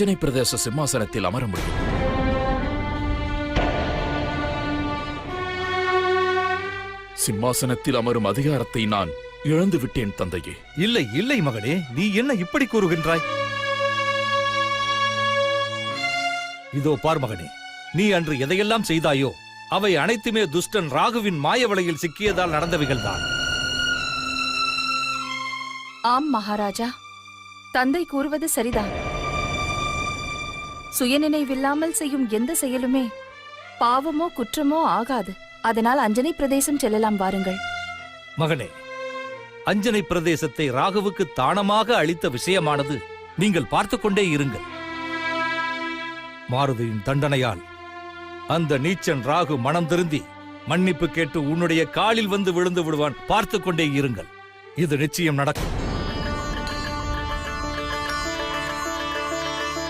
அஞ்சனை பிரதேச சிம்மாசனத்தில் அமர முடியும். சிம்மாசனத்தில் அமரும் அதிகாரத்தை நான் இழந்து விட்டேன் தந்தையே. இல்லை இல்லை மகனே, நீ என்ன இப்படி கூறுகின்றாய்? இதோ பார் மகனே, நீ அன்று எதையெல்லாம் செய்தாயோ அவை அனைத்துமே துஷ்டன் ராகுவின் மாயவலையில் சிக்கியதால் நடந்தவைகள்தான். ஆம் மகாராஜா, தந்தை கூறுவது சரிதான். சுயநினைவில்லாமல் செய்யும் எந்த செயலுமே பாவமோ குற்றமோ ஆகாது. அதனால் அஞ்சனை பிரதேசம் செல்லலாம், வாருங்கள். மகனே, அஞ்சனை பிரதேசத்தை ராகுவுக்கு தானமாக அளித்த விஷயமானது நீங்கள் பார்த்துக் கொண்டே இருங்கள். மாருதியின் தண்டனையால் அந்த நீச்சன் ராகு மனம் திருந்தி மன்னிப்பு கேட்டு உன்னுடைய காலில் வந்து விழுந்து விடுவான். பார்த்துக் கொண்டே இருங்கள், இது நிச்சயம் நடக்கும்.